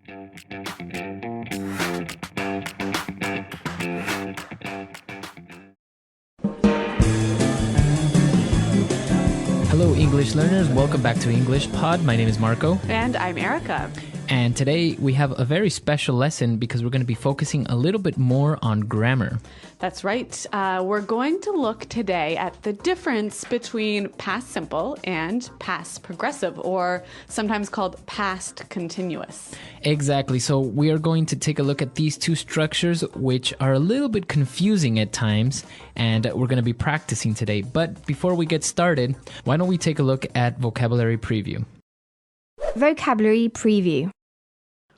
Hello, English learners. Welcome back to English Pod. My name is Marco. And I'm Erica. And today we have a very special lesson because we're going to be focusing a little bit more on grammar. That's right. We're going to look today at the difference between past simple and past progressive, or sometimes called past continuous. Exactly. So we are going to take a look at these two structures, which are a little bit confusing at times, and we're going to be practicing today. But before we get started, why don't we take a look at vocabulary preview? Vocabulary preview.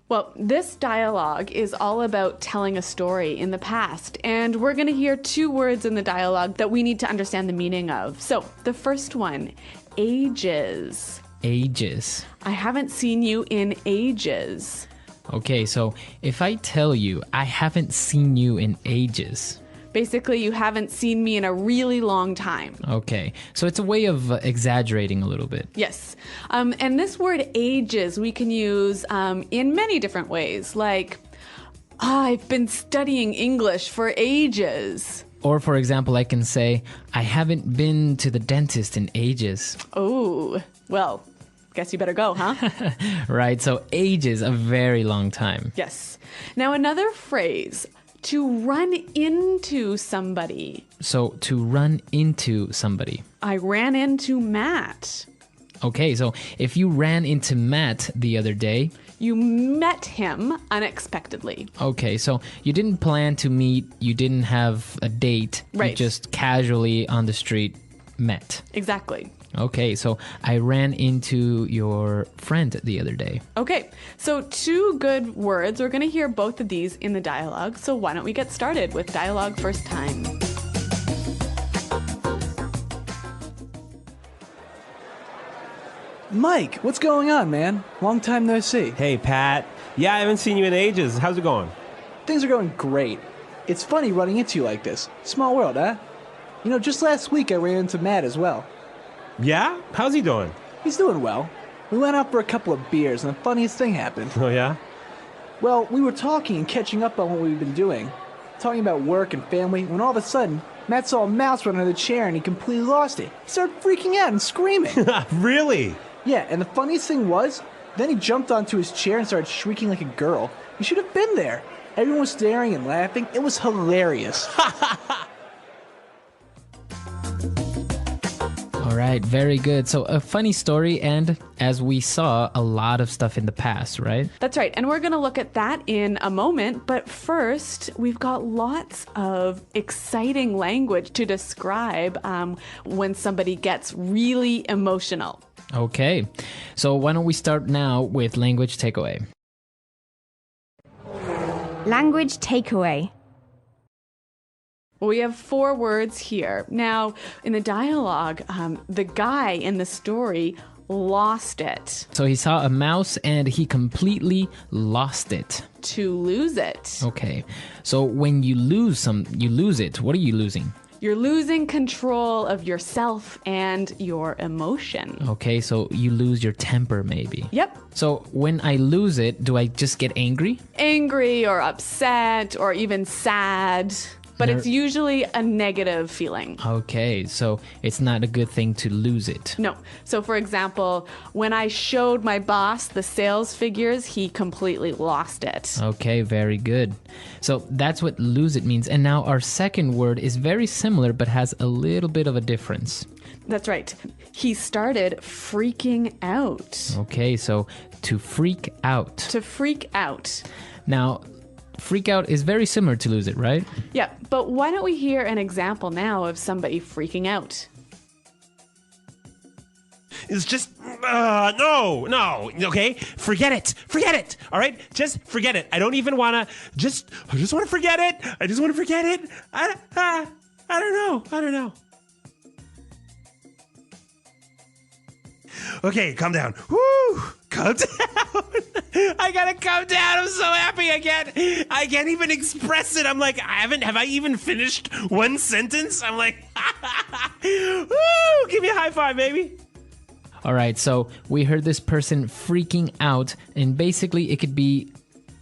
Well, this dialogue is all about telling a story in the past, and we're going to hear two words in the dialogue that we need to understand the meaning of. So, the first one, ages. Ages. I haven't seen you in ages. Okay, so if I tell you I haven't seen you in ages. Basically, you haven't seen me in a really long time. Okay, so it's a way of exaggerating a little bit. Yes. And this word ages we can use in many different ways, like, I've been studying English for ages. Or, for example, I can say, I haven't been to the dentist in ages. Oh, well, guess you better go, huh? Right, so ages, a very long time. Yes. Now, another phrase, to run into somebody. So, to run into somebody. I ran into Matt. Okay, so if you ran into Matt the other day. You met him unexpectedly. Okay, so you didn't plan to meet, you didn't have a date. Right. You just casually on the street met. Exactly. Okay, so I ran into your friend the other day. Okay, so two good words. We're going to hear both of these in the dialogue. So why don't we get started with dialogue first time? Mike, what's going on, man? Long time no see. Hey, Pat. Yeah, I haven't seen you in ages. How's it going? Things are going great. It's funny running into you like this. Small world, huh? You know, just last week I ran into Matt as well. Yeah? How's he doing? He's doing well. We went out for a couple of beers and the funniest thing happened. Oh, yeah? Well, we were talking and catching up on what we've been doing. Talking about work and family, when all of a sudden, Matt saw a mouse run under the chair and he completely lost it. He started freaking out and screaming. Really? Yeah, and the funniest thing was, then he jumped onto his chair and started shrieking like a girl. You should have been there. Everyone was staring and laughing. It was hilarious. All right, very good. So a funny story, and as we saw, a lot of stuff in the past, right? That's right. And we're going to look at that in a moment. But first, we've got lots of exciting language to describe when somebody gets really emotional. Okay, so why don't we start now with language takeaway? Language takeaway. Well, we have four words here. Now, in the dialogue, the guy in the story lost it. So he saw a mouse and he completely lost it. To lose it. Okay, so when you lose it. What are you losing? You're losing control of yourself and your emotion. Okay, so you lose your temper maybe. Yep. So when I lose it, do I just get angry? Angry or upset or even sad. But it's usually a negative feeling. Okay, so it's not a good thing to lose it. No. So, for example, when I showed my boss the sales figures, he completely lost it. Okay, very good. So that's what lose it means. And now our second word is very similar but has a little bit of a difference. That's right. He started freaking out. Okay, so to freak out. To freak out. Now, freak out is very similar to lose it, right? Yeah, but why don't we hear an example now of somebody freaking out? It's just, no, okay? Forget it, all right? Just forget it. I don't even want to, I just want to forget it. I just want to forget it. I don't know. Okay, calm down. Woo! Calm down. I gotta calm down. I'm so happy. I can't even express it. I'm like, have I even finished one sentence? I'm like, woo! Give me a high five, baby. All right, so we heard this person freaking out, and basically it could be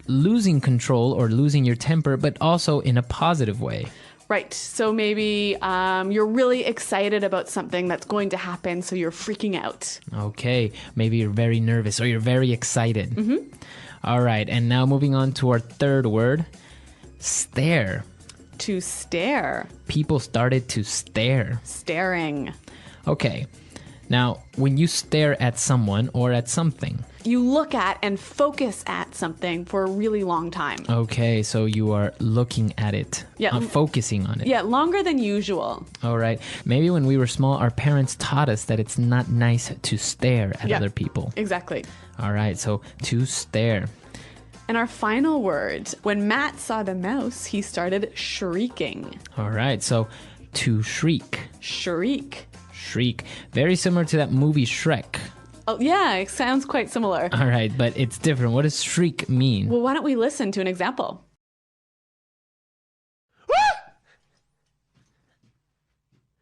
losing control or losing your temper, but also in a positive way. Right. So maybe you're really excited about something that's going to happen, so you're freaking out. Okay, maybe you're very nervous or you're very excited. All right, and now moving on to our third word, stare. To stare. People started to stare. Staring. Okay, now when you stare at someone or at something. You look at and focus at something for a really long time. Okay, so you are looking at it, Yeah. focusing on it. Yeah, longer than usual. All right, maybe when we were small, our parents taught us that it's not nice to stare at Yeah. other people. Exactly. All right, so to stare. And our final word, when Matt saw the mouse, he started shrieking. All right, so to shriek. Shriek. Shriek. Very similar to that movie Shrek. Oh, yeah, it sounds quite similar. All right, but it's different. What does shriek mean? Well, why don't we listen to an example?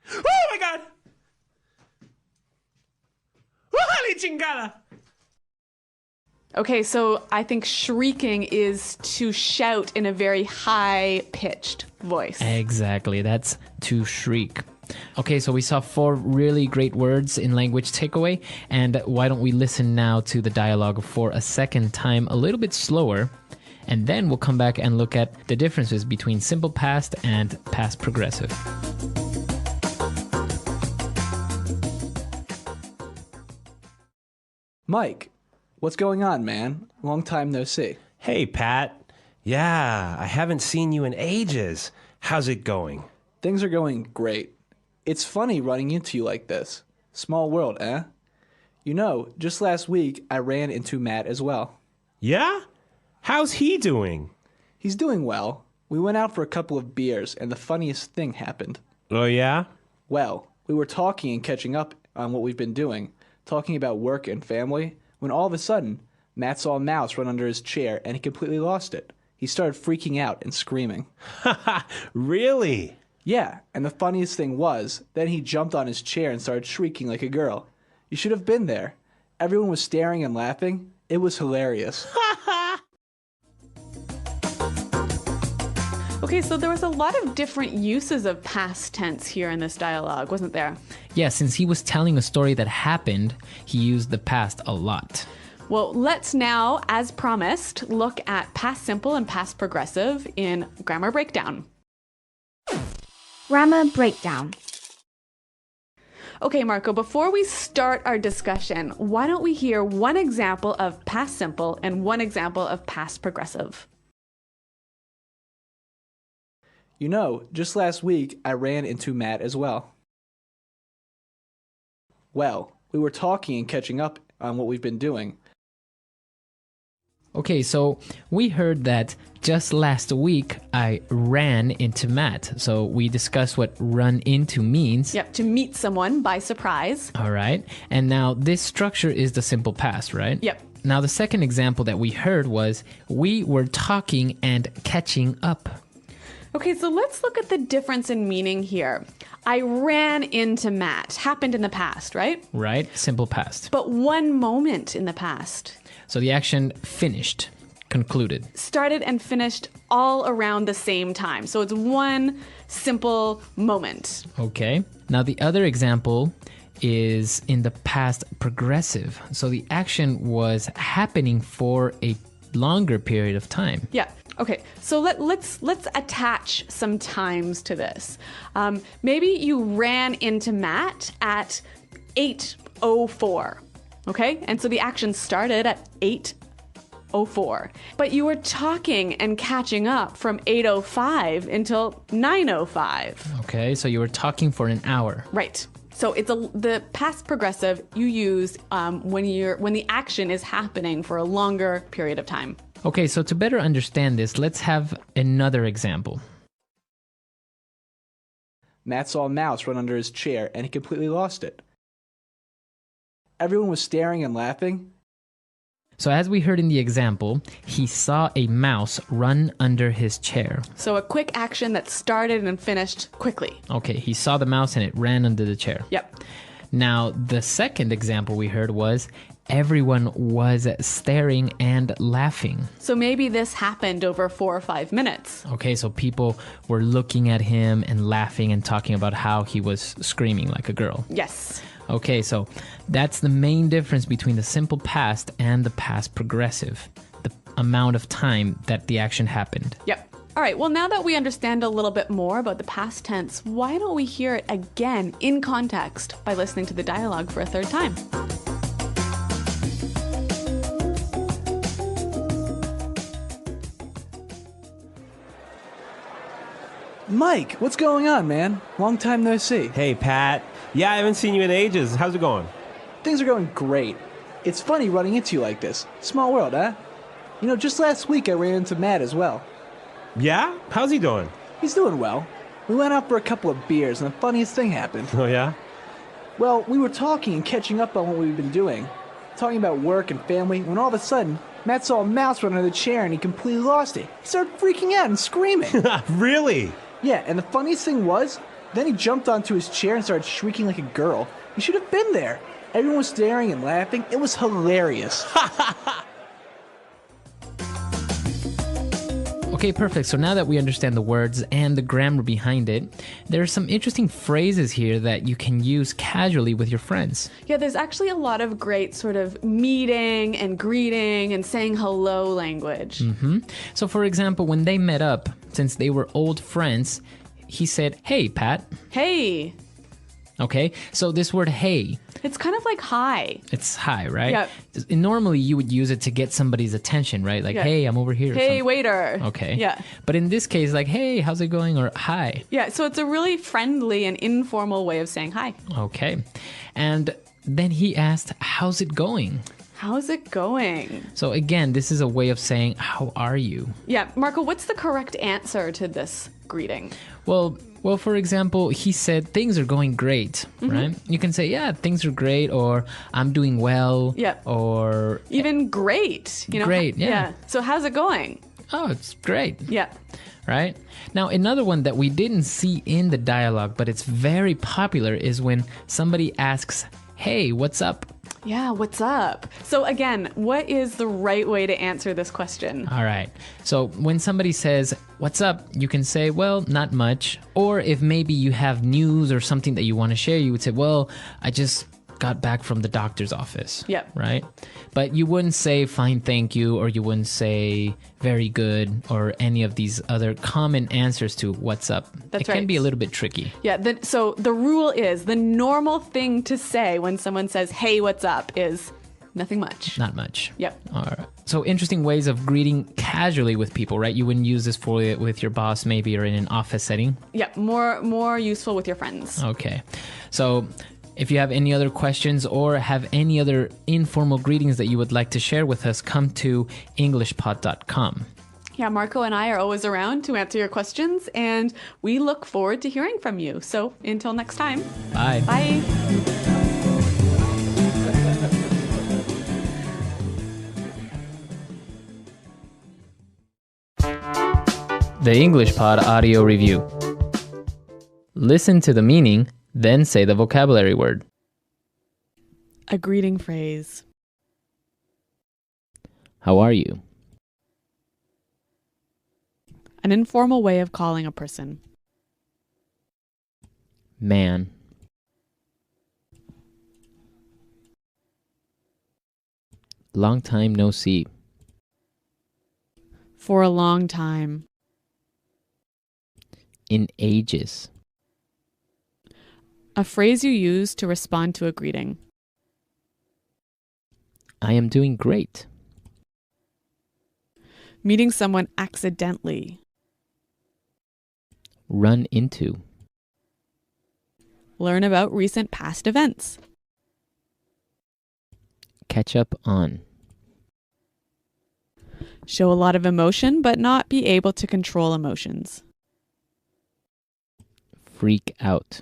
Oh my God! Holy chingada! Okay, so I think shrieking is to shout in a very high-pitched voice. Exactly, that's to shriek. Okay, so we saw 4 really great words in language takeaway, and why don't we listen now to the dialogue for a second time, a little bit slower, and then we'll come back and look at the differences between simple past and past progressive. Mike, what's going on, man? Long time no see. Hey, Pat. Yeah, I haven't seen you in ages. How's it going? Things are going great. It's funny running into you like this. Small world, eh? You know, just last week I ran into Matt as well. Yeah? How's he doing? He's doing well. We went out for a couple of beers and the funniest thing happened. Oh, yeah? Well, we were talking and catching up on what we've been doing, talking about work and family, when all of a sudden, Matt saw a mouse run under his chair and he completely lost it. He started freaking out and screaming. Really? Yeah, and the funniest thing was, then he jumped on his chair and started shrieking like a girl. You should have been there. Everyone was staring and laughing. It was hilarious. Okay, so there was a lot of different uses of past tense here in this dialogue, wasn't there? Yeah, since he was telling a story that happened, he used the past a lot. Well, let's now, as promised, look at past simple and past progressive in Grammar Breakdown. Grammar breakdown. Okay, Marco, before we start our discussion, why don't we hear one example of past simple and one example of past progressive? You know, just last week I ran into Matt as well. Well, we were talking and catching up on what we've been doing. Okay, so we heard that just last week I ran into Matt. So we discussed what run into means. Yep, to meet someone by surprise. All right. And now this structure is the simple past, right? Yep. Now the second example that we heard was we were talking and catching up. Okay, so let's look at the difference in meaning here. I ran into Matt. Happened in the past, right? Right? Simple past. But one moment in the past. So the action finished, concluded. Started and finished all around the same time. So it's one simple moment. Okay. Now the other example is in the past progressive. So the action was happening for a longer period of time. Yeah. Okay. So let's attach some times to this. Maybe you ran into Matt at 8:04. Okay? And so the action started at 8:04. But you were talking and catching up from 8:05 until 9:05. Okay, so you were talking for an hour. Right. So it's the past progressive you use when the action is happening for a longer period of time. Okay, so to better understand this, let's have another example. Matt saw a mouse run under his chair and he completely lost it. Everyone was staring and laughing. So as we heard in the example, he saw a mouse run under his chair. So a quick action that started and finished quickly. Okay, he saw the mouse and it ran under the chair. Yep. Now, the second example we heard was everyone was staring and laughing. So maybe this happened over 4 or 5 minutes. Okay, so people were looking at him and laughing and talking about how he was screaming like a girl. Yes. Okay, so that's the main difference between the simple past and the past progressive. The amount of time that the action happened. Yep. All right, well, now that we understand a little bit more about the past tense, why don't we hear it again in context by listening to the dialogue for a third time? Mike, what's going on, man? Long time no see. Hey, Pat. Yeah, I haven't seen you in ages. How's it going? Things are going great. It's funny running into you like this. Small world, huh? You know, just last week I ran into Matt as well. Yeah? How's he doing? He's doing well. We went out for a couple of beers and the funniest thing happened. Oh, yeah? Well, we were talking and catching up on what we've been doing. Talking about work and family, when all of a sudden, Matt saw a mouse run under the chair and he completely lost it. He started freaking out and screaming. Really? Yeah, and the funniest thing was, then he jumped onto his chair and started shrieking like a girl. You should have been there. Everyone was staring and laughing. It was hilarious. Okay, perfect. So now that we understand the words and the grammar behind it, there are some interesting phrases here that you can use casually with your friends. Yeah, there's actually a lot of great sort of meeting and greeting and saying hello language. So for example, when they met up, since they were old friends, he said, "Hey, Pat." Hey. Okay, so this word "hey," It's kind of like hi. it's hi, right? Yep. Normally you would use it to get somebody's attention, right? Like, Yeah. "Hey, I'm over here." or Hey, something. waiter. Okay. Yeah. But in this case, like, "Hey, how's it going?" or "Hi." Yeah, so it's a really friendly and informal way of saying hi. Okay. And then he asked, "How's it going?" How's it going? So again, this is a way of saying, "How are you?" Yeah, Marco, what's the correct answer to this greeting? Well, for example, he said things are going great, right? You can say, "Yeah, things are great," or "I'm doing well," Yeah. or Even great, you know? Great, yeah. So how's it going? "Oh, it's great." Yeah. Right? Now, another one that we didn't see in the dialogue, but it's very popular, is when somebody asks, "Hey, what's up?" Yeah, what's up? So again, what is the right way to answer this question? All right. So when somebody says, "What's up?" you can say, "Well, not much." Or if maybe you have news or something that you want to share, you would say, "Well, I just got back from the doctor's office." Yep. Right? But you wouldn't say "fine, thank you," or you wouldn't say "very good," or any of these other common answers to "what's up." That's it can right. be a little bit tricky. Yeah, so the rule is the normal thing to say when someone says, "Hey, what's up?" is nothing much. Not much. Yep. All right. So interesting ways of greeting casually with people, right? You wouldn't use this for with your boss maybe, or in an office setting. Yeah, more useful with your friends. Okay. So if you have any other questions or have any other informal greetings that you would like to share with us, come to englishpod.com. Yeah, Marco and I are always around to answer your questions, and we look forward to hearing from you. So until next time, Bye. bye. The English Pod Audio Review. Listen to the meaning, then say the vocabulary word. A greeting phrase. How are you? An informal way of calling a person. Man. Long time no see. For a long time. In ages. A phrase you use to respond to a greeting. I am doing great. Meeting someone accidentally. Run into. Learn about recent past events. Catch up on. Show a lot of emotion, but not be able to control emotions. Freak out.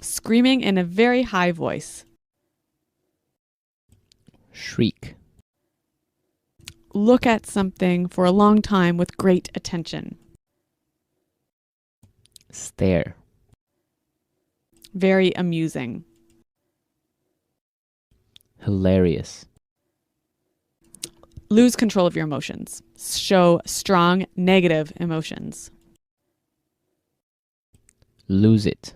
Screaming in a very high voice. Shriek. Look at something for a long time with great attention. Stare. Very amusing. Hilarious. Lose control of your emotions. Show strong negative emotions. Lose it.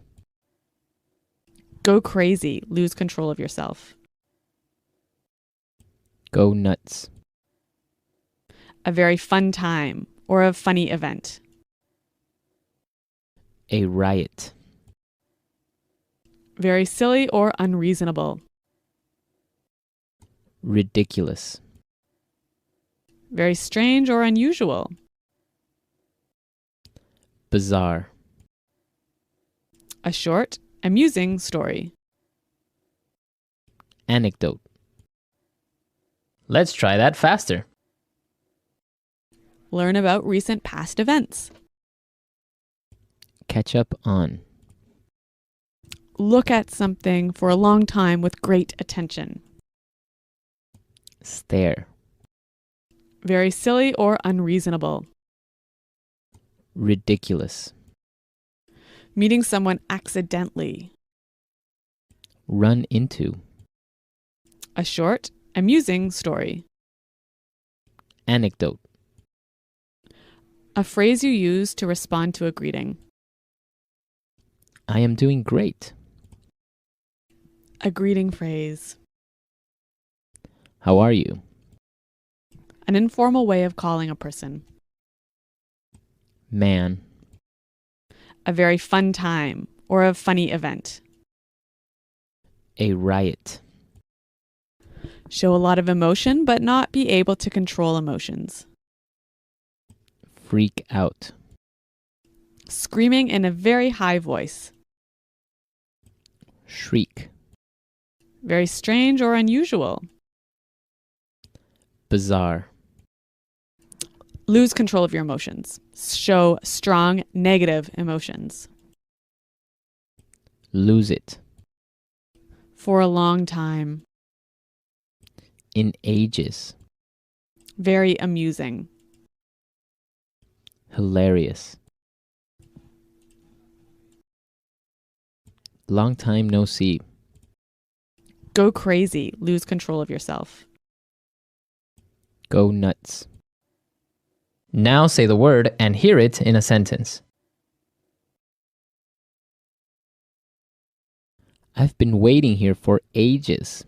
Go crazy. Lose control of yourself. Go nuts. A very fun time or a funny event. A riot. Very silly or unreasonable. Ridiculous. Very strange or unusual. Bizarre. A short, amusing story. Anecdote. Let's try that faster. Learn about recent past events. Catch up on. Look at something for a long time with great attention. Stare. Very silly or unreasonable. Ridiculous. Meeting someone accidentally. Run into. A short, amusing story. Anecdote. A phrase you use to respond to a greeting. I am doing great. A greeting phrase. How are you? An informal way of calling a person. Man. A very fun time or a funny event. A riot. Show a lot of emotion but not be able to control emotions. Freak out. Screaming in a very high voice. Shriek. Very strange or unusual. Bizarre. Lose control of your emotions. Show strong negative emotions. Lose it. For a long time. In ages. Very amusing. Hilarious. Long time no see. Go crazy. Lose control of yourself. Go nuts. Now say the word and hear it in a sentence. I've been waiting here for ages.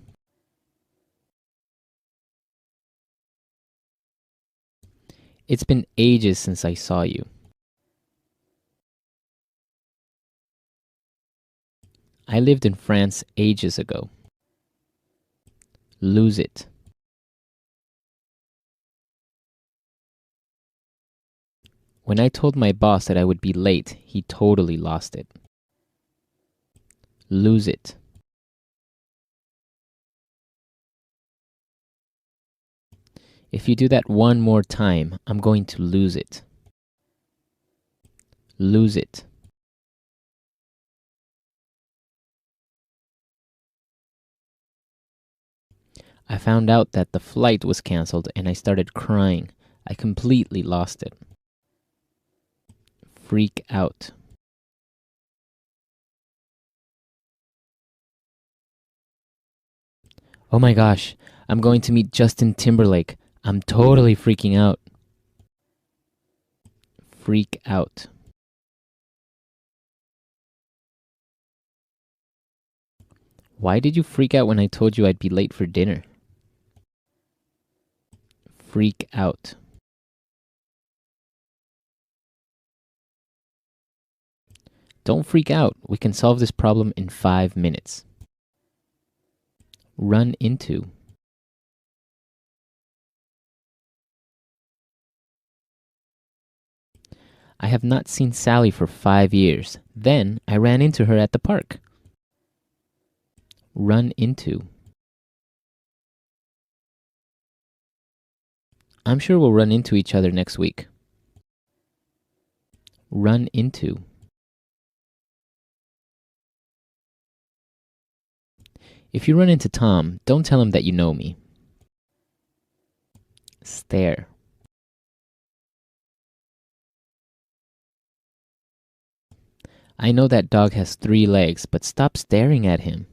It's been ages since I saw you. I lived in France ages ago. Lose it. When I told my boss that I would be late, he totally lost it. Lose it. If you do that one more time, I'm going to lose it. Lose it. I found out that the flight was canceled and I started crying. I completely lost it. Freak out. Oh my gosh, I'm going to meet Justin Timberlake. I'm totally freaking out. Freak out. Why did you freak out when I told you I'd be late for dinner? Freak out. Don't freak out. We can solve this problem in 5 minutes. Run into. I have not seen Sally for 5 years. Then I ran into her at the park. Run into. I'm sure we'll run into each other next week. Run into. If you run into Tom, don't tell him that you know me. Stare. I know that dog has 3 legs, but stop staring at him.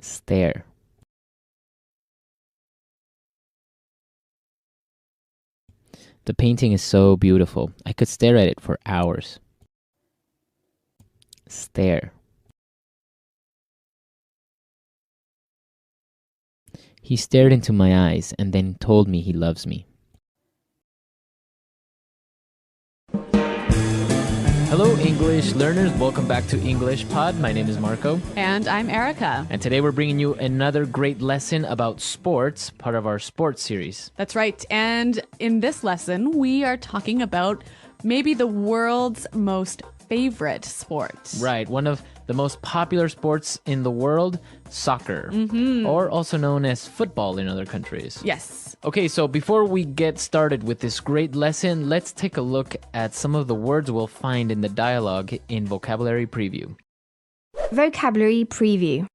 Stare. The painting is so beautiful. I could stare at it for hours. Stare. He stared into my eyes and then told me he loves me. Hello, English learners. Welcome back to English Pod. My name is Marco. And I'm Erica. And today we're bringing you another great lesson about sports, part of our sports series. That's right. And in this lesson, we are talking about maybe the world's most favorite sport. Right. One of the most popular sports in the world, soccer, or also known as football in other countries. Yes. Okay, so before we get started with this great lesson, let's take a look at some of the words we'll find in the dialogue in Vocabulary Preview. Vocabulary Preview.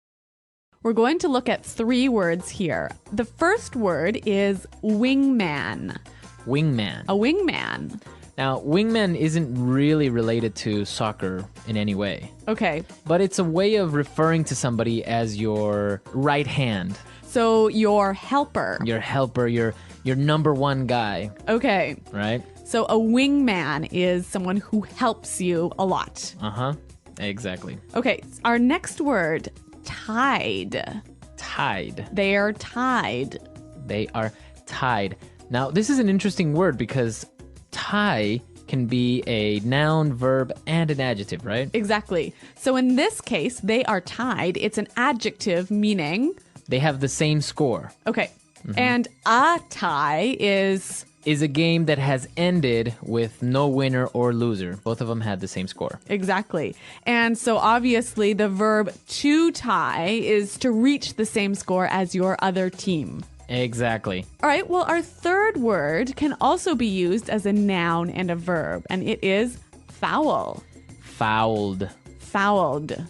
We're going to look at 3 words here. The first word is wingman. Wingman. A wingman. Now, wingman isn't really related to soccer in any way, Okay. but it's a way of referring to somebody as your right hand, So your helper. your helper, your number one guy, Okay. right? So a wingman is someone who helps you a lot. Uh-huh. Exactly. Okay. Our next word, tied. Tied. They are tied. They are tied. Now, this is an interesting word because tie can be a noun, verb, and an adjective, right? Exactly. So in this case, they are tied. It's an adjective meaning. They have the same score. Okay. And a tie is. Is a game that has ended with no winner or loser. Both of them had the same score. Exactly. And so obviously the verb to tie is to reach the same score as your other team. Exactly. All right, well, our third word can also be used as a noun and a verb, and it is foul. Fouled. Fouled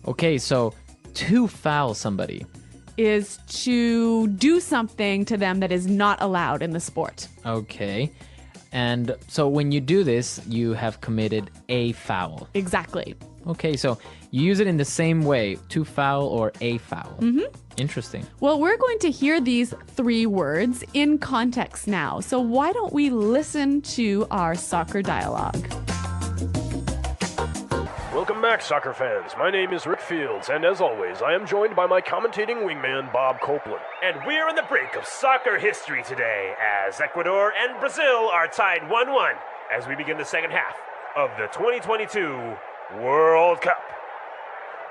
Okay, so to foul somebody. is to do something to them that is not allowed in the sport. Okay. And so when you do this, you have committed a foul. Exactly. Okay, so you use it in the same way, to foul or a foul. Interesting. Well, we're going to hear these 3 words in context now. So why don't we listen to our soccer dialogue? Welcome back, soccer fans. My name is Rick Fields, and as always, I am joined by my commentating wingman, Bob Copeland. And we're on the brink of soccer history today as Ecuador and Brazil are tied 1-1 as we begin the second half of the 2022 World Cup.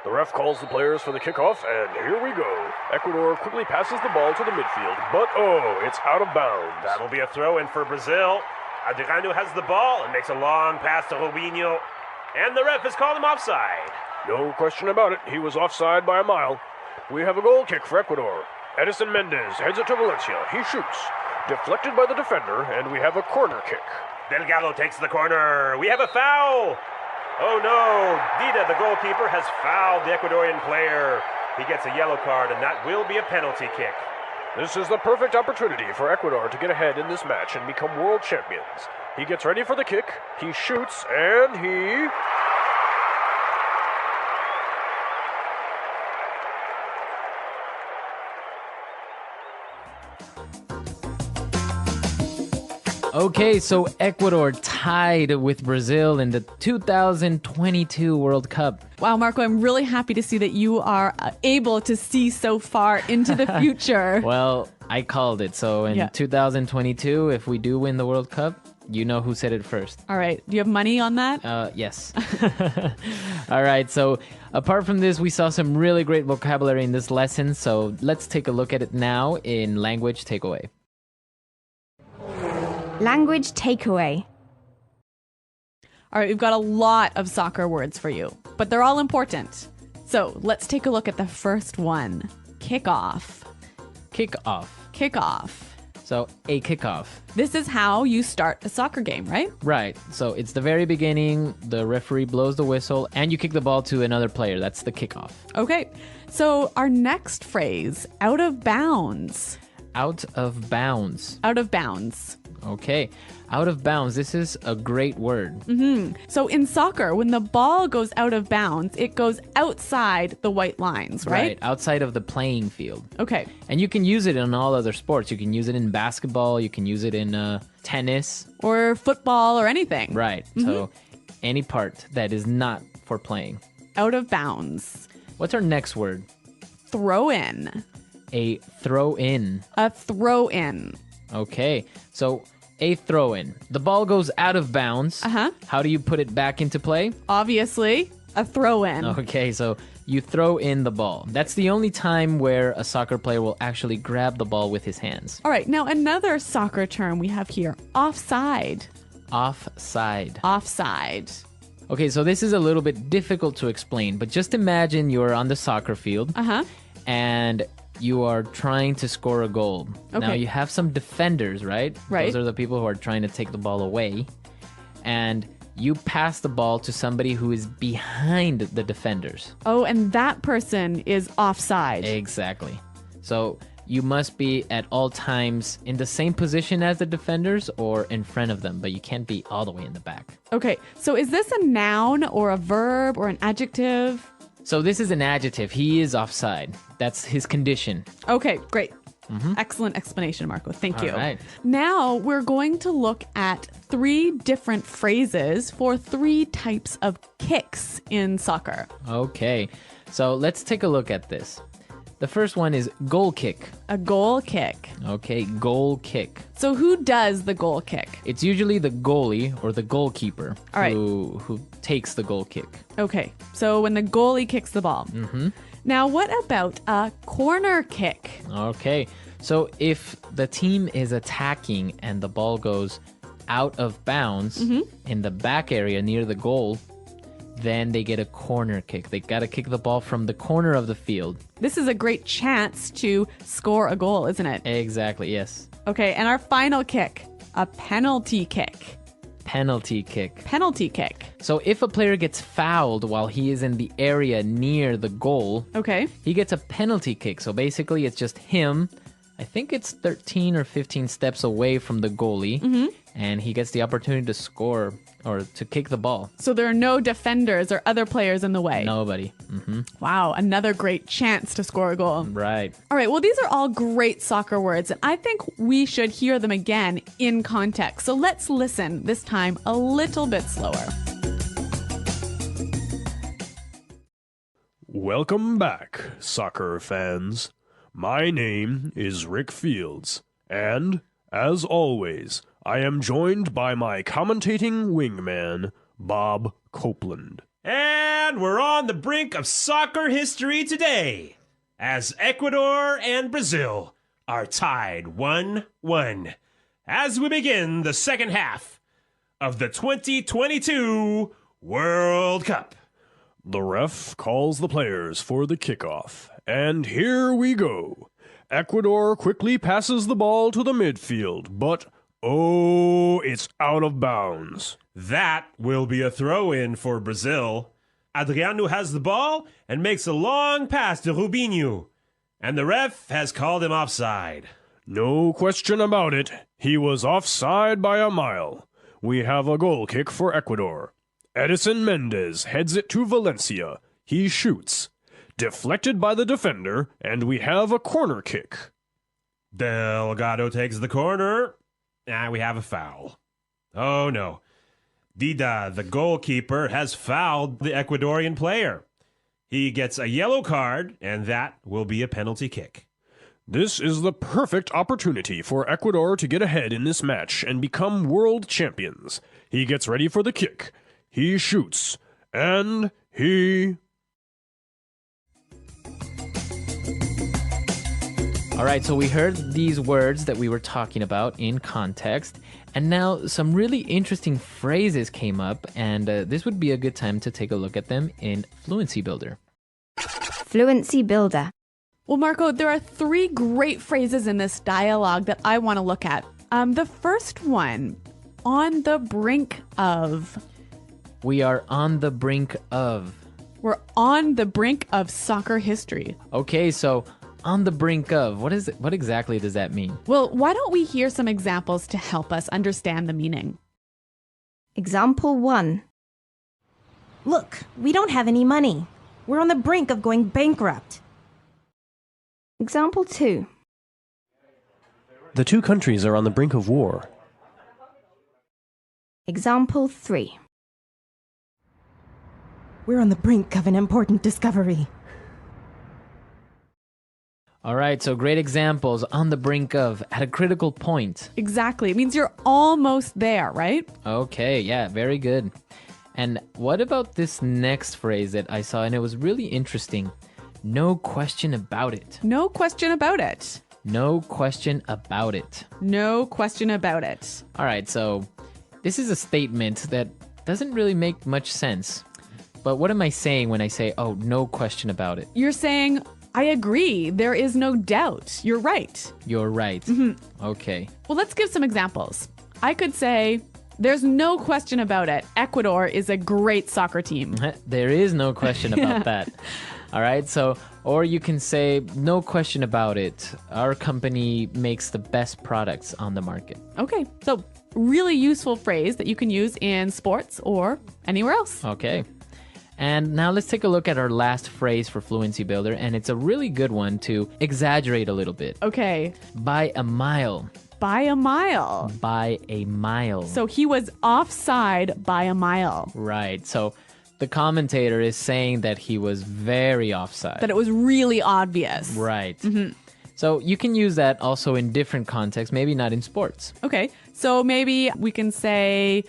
The ref calls the players for the kickoff, and here we go. Ecuador quickly passes the ball to the midfield, but it's out of bounds. That'll be a throw-in for Brazil. Adriano has the ball and makes a long pass to Robinho. And the ref has called him offside. No question about it, he was offside by a mile. We have a goal kick for Ecuador. Edison Mendez heads it to Valencia. He shoots. Deflected by the defender, and we have a corner kick. Delgado takes the corner. We have a foul. Oh no, Dida, the goalkeeper, has fouled the Ecuadorian player. He gets a yellow card, and that will be a penalty kick. This is the perfect opportunity for Ecuador to get ahead in this match and become world champions. He gets ready for the kick, he shoots, and he... Okay, so Ecuador tied with Brazil in the 2022 World Cup. Wow, Marco, I'm really happy to see that you are able to see so far into the future. Well, I called it. So in 2022, if we do win the World Cup, you know who said it first. All right. Do you have money on that? Yes. All right. So apart from this, we saw some really great vocabulary in this lesson. So let's take a look at it now in Language Takeaway. Language Takeaway. All right, we've got a lot of soccer words for you, but they're all important. So let's take a look at the first one. Kickoff. Kickoff. Kickoff. So a kickoff. This is how you start a soccer game, right? Right. So it's the very beginning. The referee blows the whistle and you kick the ball to another player. That's the kickoff. Okay. So our next phrase, out of bounds. out of bounds. Out of bounds. Okay. Out of bounds. This is a great word. So in soccer, when the ball goes out of bounds, it goes outside the white lines, right? Outside of the playing field. Okay. And you can use it in all other sports. You can use it in basketball. You can use it in tennis. Or football or anything. Right. So any part that is not for playing. Out of bounds. What's our next word? Throw in. A throw in. A throw in. Okay. So a throw in. The ball goes out of bounds. Uh-huh. How do you put it back into play? Obviously, a throw in. Okay, so you throw in the ball. That's the only time where a soccer player will actually grab the ball with his hands. All right, now another soccer term we have here, offside. Offside. Offside. Okay, so this is a little bit difficult to explain, but just imagine you're on the soccer field Uh-huh. and you are trying to score a goal. Now Okay. you have some defenders, right? Right. Those are the people who are trying to take the ball away. And you pass the ball to somebody who is behind the defenders. Oh, and that person is offside. Exactly. So you must be at all times in the same position as the defenders or in front of them, but you can't be all the way in the back. Okay, so is this a noun or a verb or an adjective? So this is an adjective. He is offside. That's his condition. Okay, great. Excellent explanation, Marco. Thank you. All right. Now we're going to look at 3 different phrases for 3 types of kicks in soccer. Okay. So let's take a look at this. The first one is goal kick. A goal kick. Okay, goal kick. So who does the goal kick? It's usually the goalie or the goalkeeper All right. who takes the goal kick. Okay, so when the goalie kicks the ball. Now, what about a corner kick? Okay, so if the team is attacking and the ball goes out of bounds in the back area near the goal, then they get a corner kick. They got to kick the ball from the corner of the field. This is a great chance to score a goal, isn't it? Exactly, yes. Okay, and our final kick, a penalty kick. Penalty kick. Penalty kick. So if a player gets fouled while he is in the area near the goal, Okay. he gets a penalty kick. So basically it's just him. I think it's 13 or 15 steps away from the goalie, and he gets the opportunity to score or to kick the ball. So there are no defenders or other players in the way. Nobody. Wow, another great chance to score a goal. Right. All right, well, these are all great soccer words, and I think we should hear them again in context. So let's listen, this time a little bit slower. Welcome back, soccer fans. My name is Rick Fields, and, as always, I am joined by my commentating wingman, Bob Copeland. And we're on the brink of soccer history today, as Ecuador and Brazil are tied 1-1 as we begin the second half of the 2022 World Cup. The ref calls the players for the kickoff, and here we go. Ecuador quickly passes the ball to the midfield, but oh, it's out of bounds. That will be a throw-in for Brazil. Adriano has the ball and makes a long pass to Rubinho, and the ref has called him offside. No question about it. He was offside by a mile. We have a goal kick for Ecuador. Edison Mendez heads it to Valencia. He shoots. Deflected by the defender, and we have a corner kick. Delgado takes the corner. We have a foul. Oh no. Dida, the goalkeeper, has fouled the Ecuadorian player. He gets a yellow card, and that will be a penalty kick. This is the perfect opportunity for Ecuador to get ahead in this match and become world champions. He gets ready for the kick. He shoots. And he... All right, so we heard these words that we were talking about in context, and now some really interesting phrases came up, and this would be a good time to take a look at them in Fluency Builder. Fluency Builder. Well, Marco, there are 3 great phrases in this dialogue that I want to look at. The first one, on the brink of. We are on the brink of. We're on the brink of soccer history. Okay, so on the brink of. What exactly does that mean? Well, why don't we hear some examples to help us understand the meaning? Example 1. Look, we don't have any money. We're on the brink of going bankrupt. Example 2. The two countries are on the brink of war. Example 3. We're on the brink of an important discovery. All right, so great examples. On the brink of, at a critical point. Exactly. It means you're almost there, right? Okay, yeah, very good. And what about this next phrase that I saw, and it was really interesting? No question about it. No question about it. No question about it. No question about it. All right, so this is a statement that doesn't really make much sense. But what am I saying when I say, oh, no question about it? You're saying, I agree. There is no doubt. You're right. You're right. Okay. Well, let's give some examples. I could say, there's no question about it. Ecuador is a great soccer team. There is no question about that. All right, so, or you can say, no question about it. Our company makes the best products on the market. Okay, so really useful phrase that you can use in sports or anywhere else. Okay. And now let's take a look at our last phrase for Fluency Builder, and it's a really good one to exaggerate a little bit. Okay, By a mile. by a mile. By a mile. So he was offside by a mile. Right. So the commentator is saying that he was very offside. That it was really obvious. Right. So you can use that also in different contexts, maybe not in sports. Okay, so maybe we can say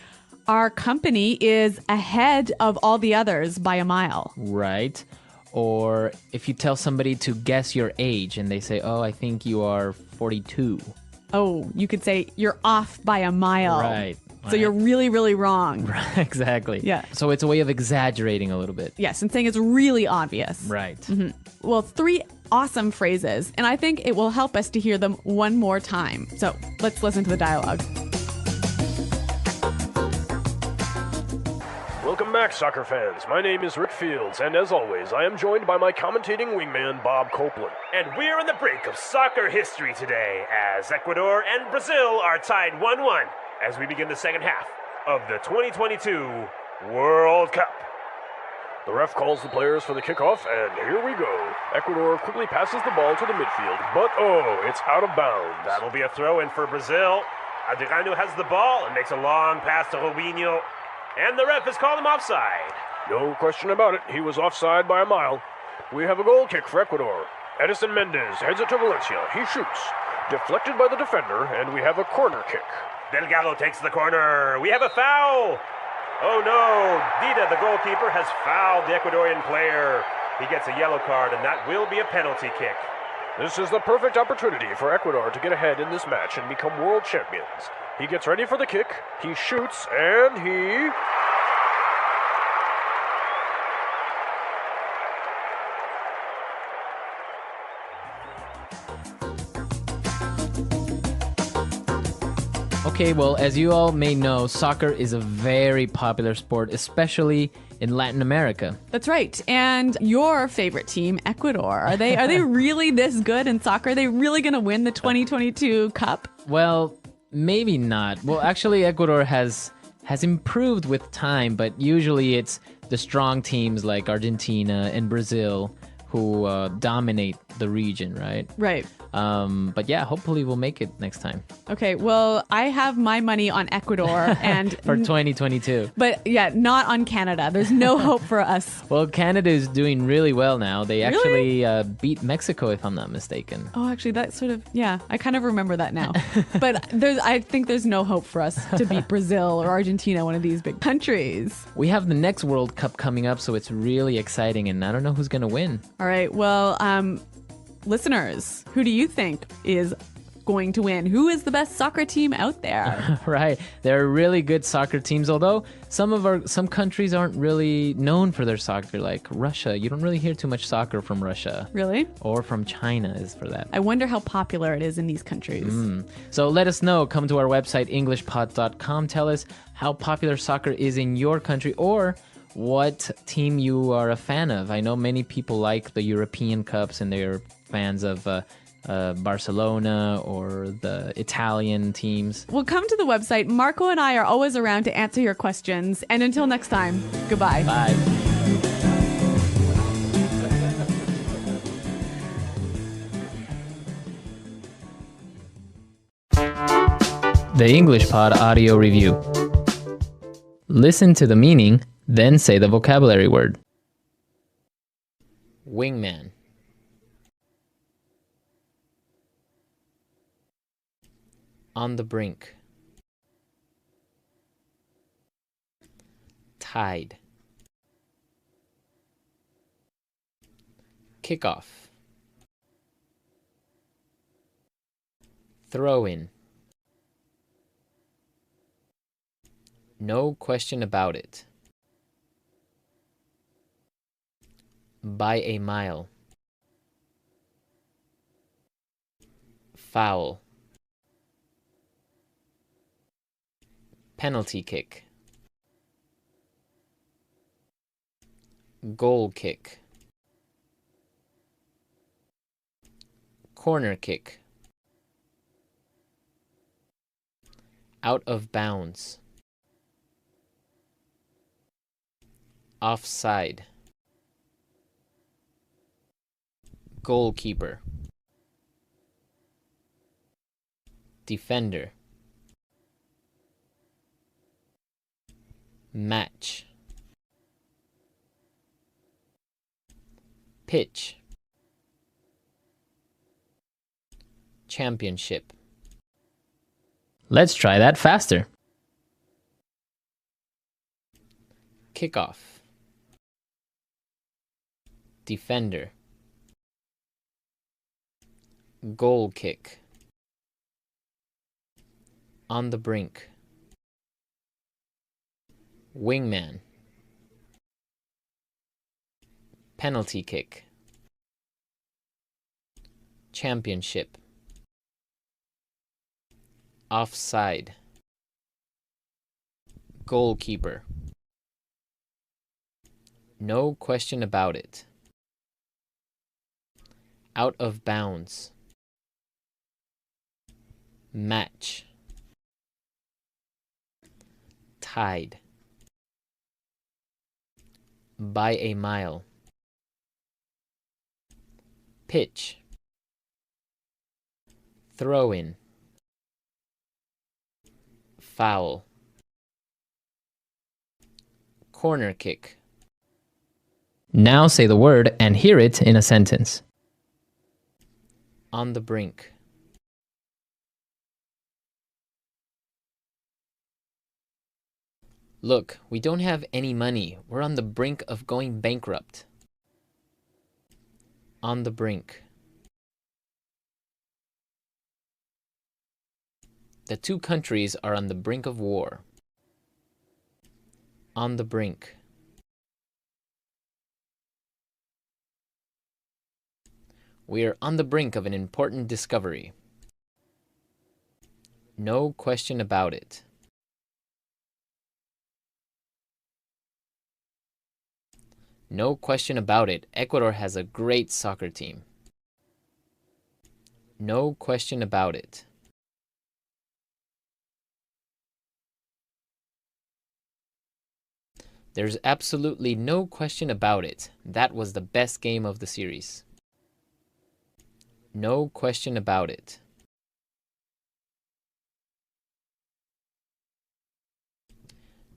our company is ahead of all the others by a mile. Right. Or if you tell somebody to guess your age and they say, oh, I think you are 42. Oh, you could say you're off by a mile. Right. So you're really, really wrong. Exactly. Yeah. So it's a way of exaggerating a little bit. Yes, and saying it's really obvious. Right. Well, 3 awesome phrases, and I think it will help us to hear them one more time. So let's listen to the dialogue. Welcome back, soccer fans. My name is Rick Fields, and as always, I am joined by my commentating wingman, Bob Copeland. And we're on the brink of soccer history today as Ecuador and Brazil are tied 1-1 as we begin the second half of the 2022 World Cup. The ref calls the players for the kickoff, and here we go. Ecuador quickly passes the ball to the midfield, but it's out of bounds. That'll be a throw-in for Brazil. Adriano has the ball and makes a long pass to Robinho. And the ref has called him offside. No question about it, he was offside by a mile. We have a goal kick for Ecuador. Edison Mendez heads it to Valencia. He shoots. Deflected by the defender, and we have a corner kick. Delgado takes the corner. We have a foul. Oh no, Dida, the goalkeeper, has fouled the Ecuadorian player. He gets a yellow card, and that will be a penalty kick. This is the perfect opportunity for Ecuador to get ahead in this match and become world champions. He gets ready for the kick, he shoots, and he... Okay, well, as you all may know, soccer is a very popular sport, especially in Latin America. That's right. And your favorite team, Ecuador, are they really this good in soccer? Are they really going to win the 2022 Cup? Well, maybe not. Well, actually, Ecuador has improved with time, but usually it's the strong teams like Argentina and Brazil who dominate the region, right? Right. But yeah, hopefully we'll make it next time Okay, well, I have my money on Ecuador and for 2022. but yeah, not on Canada. There's no hope for us. Well, Canada is doing really well now. They Really? actually beat Mexico, if I'm not mistaken. Oh, actually, that sort of, yeah, I kind of remember that now. But I think there's no hope for us to beat Brazil or Argentina, one of these big countries. We have the next World Cup coming up, so it's really exciting, and I don't know who's going to win. All right, well, listeners, who do you think is going to win? Who is the best soccer team out there? Right. There are really good soccer teams, although some countries aren't really known for their soccer, like Russia. You don't really hear too much soccer from Russia. Really? Or from China, is for that. I wonder how popular it is in these countries. So let us know. Come to our website, englishpod.com. Tell us how popular soccer is in your country, or what team you are a fan of. I know many people like the European Cups and they're fans of Barcelona or the Italian teams. Well, come to the website. Marco and I are always around to answer your questions. And until next time, goodbye. Bye. The English Pod Audio Review. Listen to the meaning, then say the vocabulary word. Wingman. On the brink. Tide. Kickoff. Throw in. No question about it. By a mile. Foul. Penalty kick. Goal kick. Corner kick. Out of bounds. Offside. Goalkeeper. Defender. Match. Pitch. Championship. Let's try that faster. Kickoff. Defender. Goal kick. On the brink. Wingman. Penalty kick. Championship. Offside. Goalkeeper. No question about it. Out of bounds. Match. Tide. By a mile. Pitch. Throw in. Foul. Corner kick. Now say the word and hear it in a sentence. On the brink. Look, we don't have any money. We're on the brink of going bankrupt. On the brink. The two countries are on the brink of war. On the brink. We are on the brink of an important discovery. No question about it. No question about it, Ecuador has a great soccer team. No question about it. There's absolutely no question about it. That was the best game of the series. No question about it.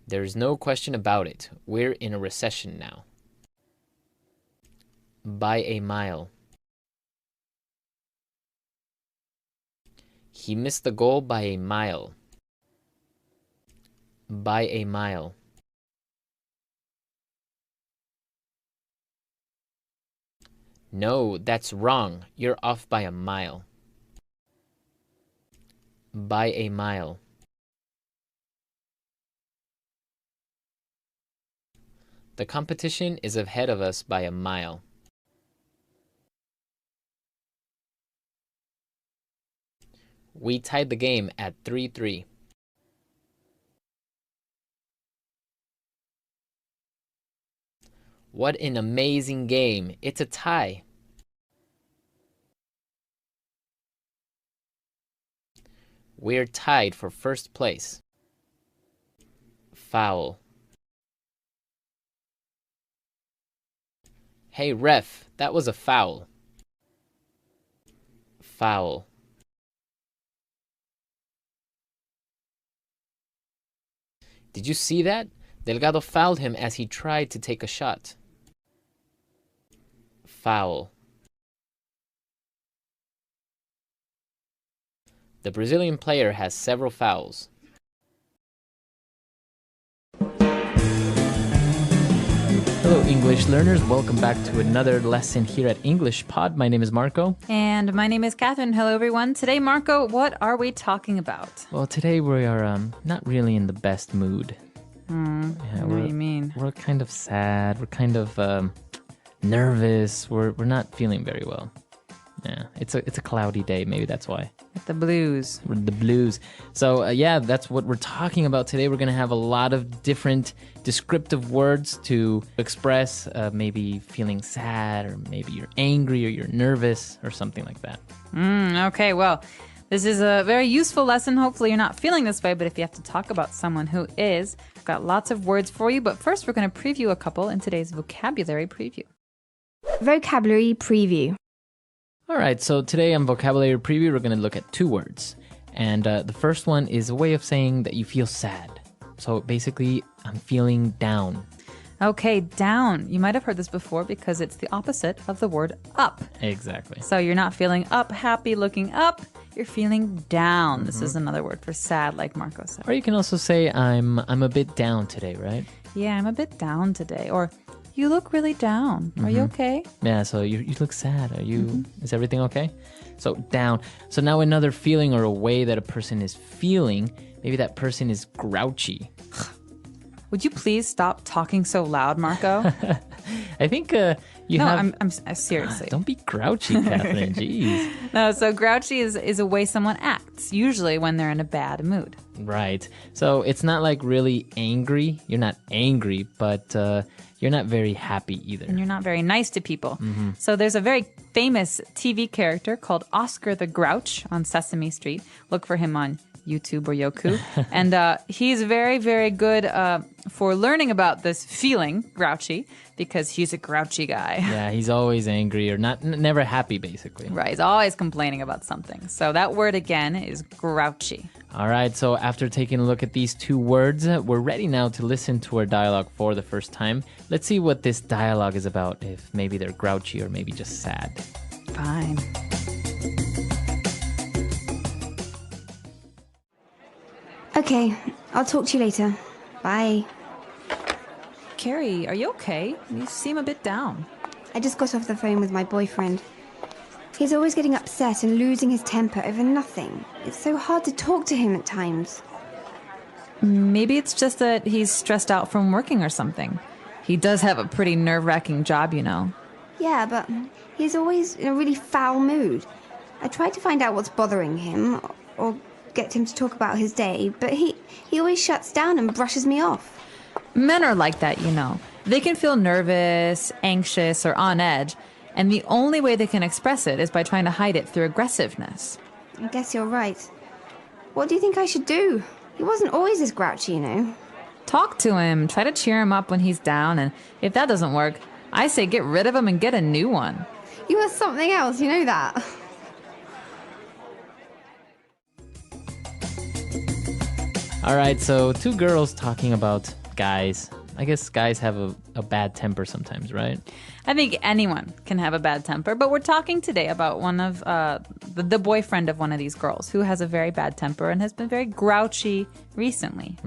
There's no question about it. We're in a recession now. By a mile. He missed the goal by a mile. By a mile. No, that's wrong. You're off by a mile. By a mile. The competition is ahead of us by a mile. We tied the game at 3-3. What an amazing game. It's a tie. We're tied for first place. Foul. Hey ref, that was a foul. Foul. Did you see that? Delgado fouled him as he tried to take a shot. Foul. The Brazilian player has several fouls. Hello, English learners. Welcome back to another lesson here at English Pod. My name is Marco. And my name is Catherine. Hello, everyone. Today, Marco, what are we talking about? Well, today we are not really in the best mood. What do you mean? We're kind of sad. We're kind of nervous. We're not feeling very well. Yeah, it's a cloudy day. Maybe that's why. The blues. The blues. So yeah, that's what we're talking about today. We're going to have a lot of different descriptive words to express maybe feeling sad, or maybe you're angry, or you're nervous, or something like that. Okay, well, this is a very useful lesson. Hopefully you're not feeling this way, but if you have to talk about someone who is, I've got lots of words for you. But first, we're going to preview a couple in today's vocabulary preview. Vocabulary preview. All right, so today on Vocabulary Preview, we're going to look at two words. And the first one is a way of saying that you feel sad. So basically, I'm feeling down. Okay, down. You might have heard this before because it's the opposite of the word up. Exactly. So you're not feeling up, happy, looking up. You're feeling down. This is another word for sad, like Marco said. Or you can also say, I'm a bit down today, right? Yeah, I'm a bit down today. Or you look really down. Are you okay? Yeah, so you look sad. Are you? Is everything okay? So down. So now another feeling or a way that a person is feeling, maybe that person is grouchy. Would you please stop talking so loud, Marco? I think you No, have... I'm seriously. Don't be grouchy, Catherine. Jeez. No, so grouchy is a way someone acts, usually when they're in a bad mood. Right. So it's not like really angry. You're not angry, but you're not very happy either. And you're not very nice to people. So there's a very famous TV character called Oscar the Grouch on Sesame Street. Look for him on YouTube or Yoku. And he's very, very good for learning about this feeling, grouchy, because he's a grouchy guy. Yeah, he's always angry or never happy, basically. Right, he's always complaining about something. So that word again is grouchy. All right, so after taking a look at these two words, we're ready now to listen to our dialogue for the first time. Let's see what this dialogue is about, if maybe they're grouchy or maybe just sad. Fine. Okay, I'll talk to you later. Bye. Carrie, are you okay? You seem a bit down. I just got off the phone with my boyfriend. He's always getting upset and losing his temper over nothing. It's so hard to talk to him at times. Maybe it's just that he's stressed out from working or something. He does have a pretty nerve-wracking job, you know. Yeah, but he's always in a really foul mood. I tried to find out what's bothering him, or get him to talk about his day, but he always shuts down and brushes me off. Men are like that, you know. They can feel nervous, anxious, or on edge, and the only way they can express it is by trying to hide it through aggressiveness. I guess you're right. What do you think I should do? He wasn't always this grouchy, you know. Talk to him, try to cheer him up when he's down, and if that doesn't work, I say get rid of him and get a new one. You are something else, you know that. All right, so two girls talking about guys. I guess guys have a bad temper sometimes, right? I think anyone can have a bad temper, but we're talking today about one of the boyfriend of one of these girls who has a very bad temper and has been very grouchy recently.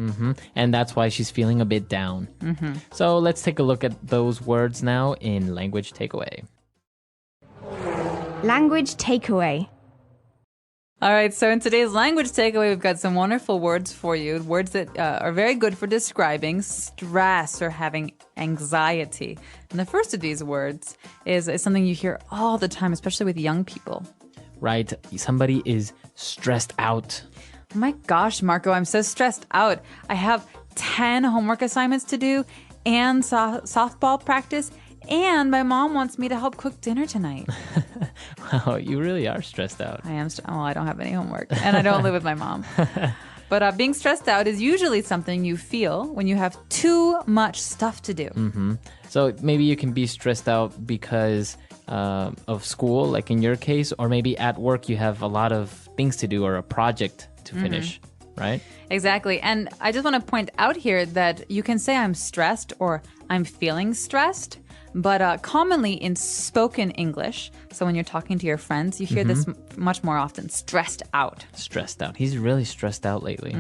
And that's why she's feeling a bit down. So let's take a look at those words now in Language Takeaway. Language takeaway. All right, so in today's language takeaway, we've got some wonderful words for you. Words that are very good for describing stress or having anxiety. And the first of these words is something you hear all the time, especially with young people. Right, somebody is stressed out. Oh my gosh, Marco, I'm so stressed out. I have 10 homework assignments to do, and softball practice, and my mom wants me to help cook dinner tonight. Wow, you really are stressed out. I am. I don't have any homework, and I don't live with my mom. But being stressed out is usually something you feel when you have too much stuff to do. Mm-hmm. So maybe you can be stressed out because of school, like in your case, or maybe at work you have a lot of things to do or a project to finish, right? Exactly. And I just want to point out here that you can say I'm stressed or I'm feeling stressed, but commonly in spoken English, so when you're talking to your friends, you hear this much more often, stressed out. Stressed out. He's really stressed out lately.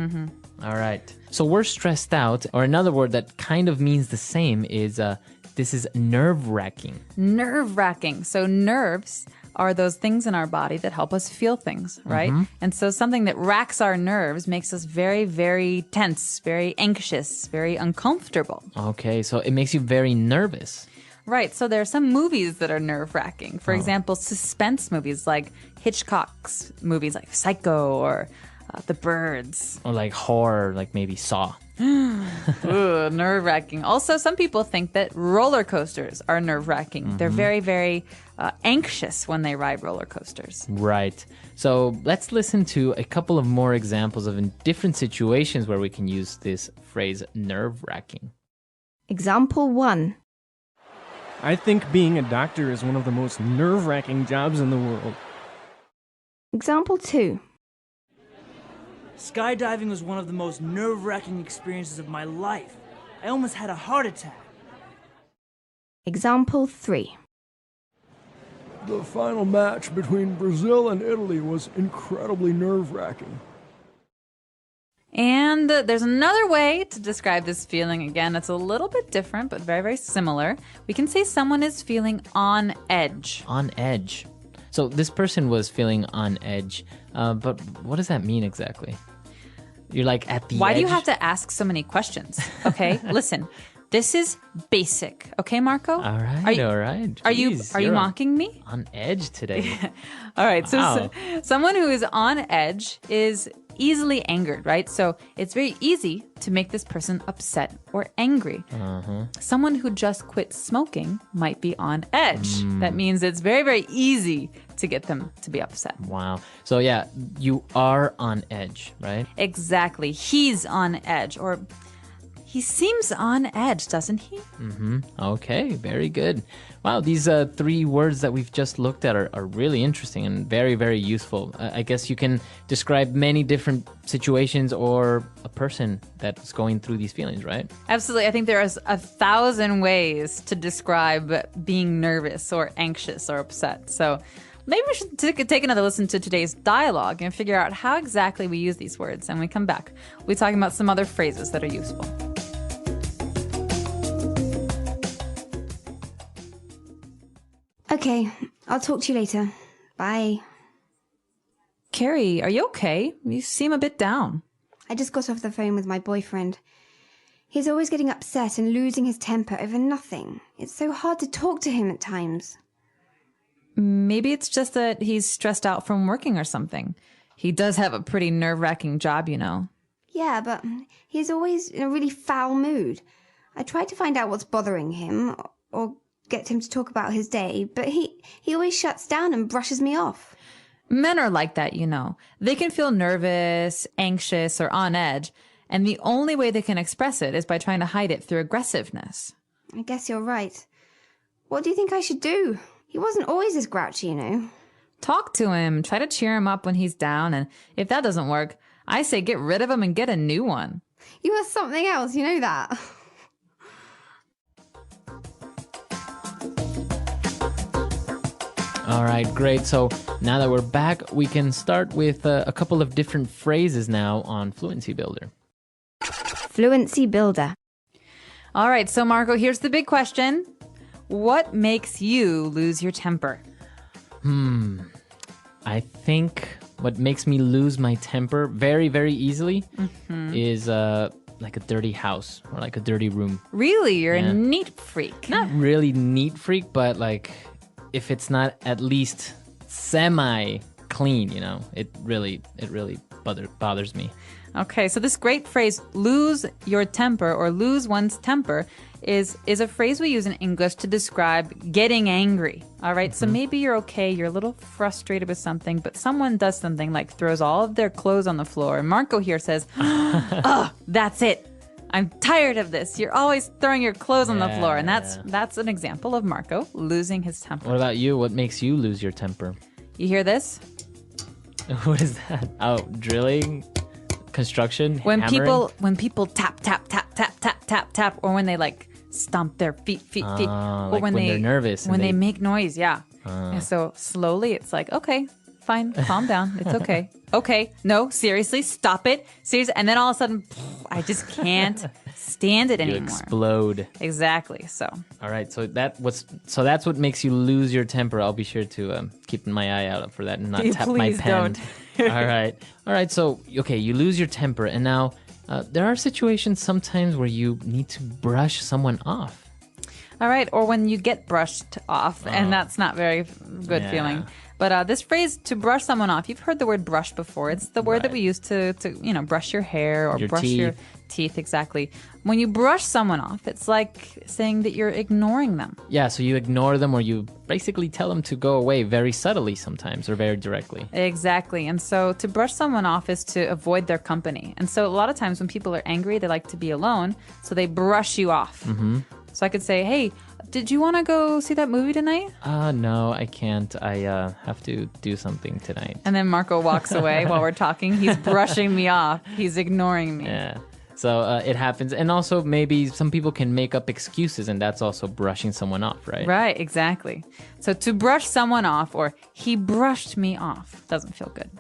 All right. So we're stressed out, or another word that kind of means the same is this is nerve-wracking. Nerve-wracking. So nerves are those things in our body that help us feel things, right? And so something that racks our nerves makes us very, very tense, very anxious, very uncomfortable. Okay, so it makes you very nervous. Right. So there are some movies that are nerve-wracking. For example, suspense movies like Hitchcock's movies like Psycho or The Birds. Or like horror, like maybe Saw. Ooh, nerve-wracking. Also, some people think that roller coasters are nerve-wracking. They're very, very anxious when they ride roller coasters. Right. So let's listen to a couple of more examples of in different situations where we can use this phrase nerve-wracking. Example 1. I think being a doctor is one of the most nerve-wracking jobs in the world. Example 2. Skydiving was one of the most nerve-wracking experiences of my life. I almost had a heart attack. Example 3. The final match between Brazil and Italy was incredibly nerve-wracking. And there's another way to describe this feeling. Again, it's a little bit different, but very, very similar. We can say someone is feeling on edge. On edge. So this person was feeling on edge, but what does that mean exactly? You're like at the edge? Why do you have to ask so many questions? Okay, listen. This is basic. Okay, Marco? All right, all right. Are Jeez, you mocking me? On edge today. All right, Wow. so someone who is on edge is easily angered, right? So it's very easy to make this person upset or angry. Someone who just quit smoking might be on edge. That means it's very, very easy to get them to be upset. Wow. So yeah, you are on edge, right? Exactly. He's on edge, or he seems on edge, doesn't he? Okay, very good. Wow, these 3 words that we've just looked at are really interesting and very, very useful. I guess you can describe many different situations or a person that's going through these feelings, right? Absolutely. I think there is 1,000 ways to describe being nervous or anxious or upset. So maybe we should take another listen to today's dialogue and figure out how exactly we use these words. And when we come back, we'll be talking about some other phrases that are useful. Okay, I'll talk to you later. Bye. Carrie, are you okay? You seem a bit down. I just got off the phone with my boyfriend. He's always getting upset and losing his temper over nothing. It's so hard to talk to him at times. Maybe it's just that he's stressed out from working or something. He does have a pretty nerve-wracking job, you know. Yeah, but he's always in a really foul mood. I tried to find out what's bothering him or get him to talk about his day, but he always shuts down and brushes me off. Men are like that, you know. They can feel nervous, anxious, or on edge, and the only way they can express it is by trying to hide it through aggressiveness. I guess you're right. What do you think I should do? He wasn't always this grouchy, you know. Talk to him, try to cheer him up when he's down, and if that doesn't work, I say get rid of him and get a new one. You are something else, you know that. All right, great. So now that we're back, we can start with a couple of different phrases now on Fluency Builder. Fluency Builder. All right, so Marco, here's the big question. What makes you lose your temper? I think what makes me lose my temper very, very easily is like a dirty house or like a dirty room. Really? You're a neat freak. Not really neat freak, but like if it's not at least semi-clean, you know, it really bothers me. Okay, so this great phrase, lose your temper or lose one's temper, is a phrase we use in English to describe getting angry. All right? So maybe you're okay, you're a little frustrated with something, but someone does something like throws all of their clothes on the floor. And Marco here says, "Oh, that's it. I'm tired of this. You're always throwing your clothes on the floor." And that's an example of Marco losing his temper. What about you? What makes you lose your temper? You hear this? What is that? Oh, drilling, construction, When hammering? people tap tap tap tap tap tap tap, or when they like stomp their feet, or like when they're nervous and when they they- make noise, yeah. And so slowly, it's like, okay, fine, calm down, it's okay. Okay, no, seriously, stop it, seriously, and then all of a sudden, I just can't stand it You anymore. explode. Exactly. So All right, so that's what makes you lose your temper. I'll be sure to keep my eye out for that and not tap my Please pen. don't. all right. So okay, you lose your temper, and now there are situations sometimes where you need to brush someone off. all right, or when you get brushed off, and that's not very good Yeah. feeling. But this phrase, to brush someone off, you've heard the word brush before. It's the word that we use to brush your hair or Your brush your teeth, exactly. When you brush someone off, it's like saying that you're ignoring them. Yeah, so you ignore them, or you basically tell them to go away very subtly sometimes, or very directly. Exactly. And so to brush someone off is to avoid their company. And so a lot of times when people are angry, they like to be alone, so they brush you off. Mm-hmm. So I could say, hey, did you want to go see that movie tonight? No, I can't. I have to do something tonight. And then Marco walks away while we're talking. He's brushing me off. He's ignoring me. Yeah. So it happens. And also maybe some people can make up excuses, and that's also brushing someone off, right? Right, exactly. So to brush someone off, or he brushed me off, doesn't feel good.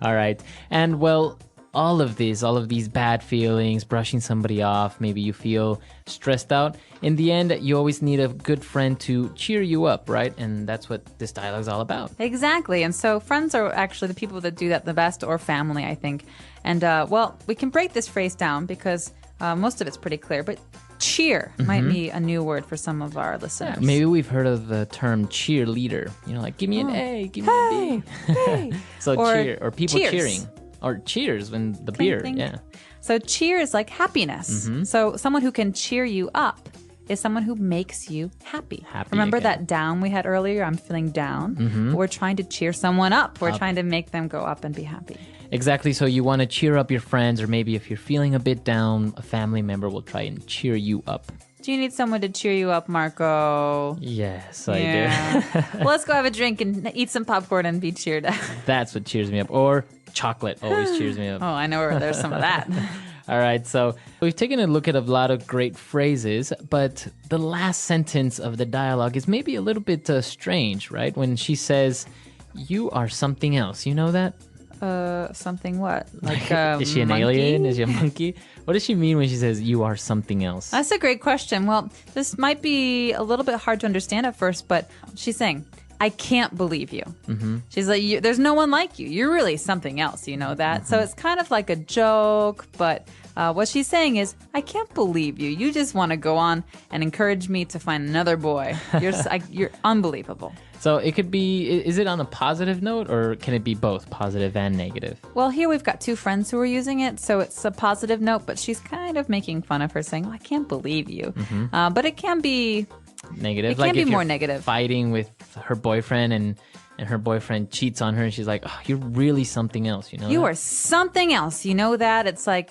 All right. And well, all of these bad feelings, brushing somebody off, maybe you feel stressed out. In the end, you always need a good friend to cheer you up, right? And that's what this dialogue is all about. Exactly. And so friends are actually the people that do that the best, or family, I think. And well, we can break this phrase down because most of it's pretty clear, but cheer might be a new word for some of our listeners. Maybe we've heard of the term cheerleader. You know, like, give me an A, give me a B. Hey. So Or cheer, or people cheers. cheering. Or cheers when the Clink, beer, clink. yeah. So cheer is like happiness. So someone who can cheer you up is someone who makes you happy. Remember again. that down we had earlier? I'm feeling down. We're trying to cheer someone up. We're trying to make them go up and be happy. Exactly. So you want to cheer up your friends, or maybe if you're feeling a bit down, a family member will try and cheer you up. Do you need someone to cheer you up, Marco? Yes, I Yeah. do. Well, let's go have a drink and eat some popcorn and be cheered up. That's what cheers me up. Or chocolate always cheers me up. Oh, I know where there's some of that. All right, so we've taken a look at a lot of great phrases, but the last sentence of the dialogue is maybe a little bit strange, right? When she says, "You are something else." You know that? Something what? Like Is she an monkey? alien? Is she a monkey? What does she mean when she says, "You are something else"? That's a great question. Well, this might be a little bit hard to understand at first, but she's saying, I can't believe you. She's like, there's no one like you. You're really something else, you know that? So it's kind of like a joke, but what she's saying is, I can't believe you. You just want to go on and encourage me to find another boy. You're unbelievable. So it could be, is it on a positive note, or can it be both positive and negative? Well, here we've got two friends who are using it, so it's a positive note, but she's kind of making fun of her, saying, I can't believe you. But it can be Negative. It like can be if more you're negative. Fighting with her boyfriend, and her boyfriend cheats on her, and she's like, oh, "You're really something else," you know? You that? are something else. You know that? It's like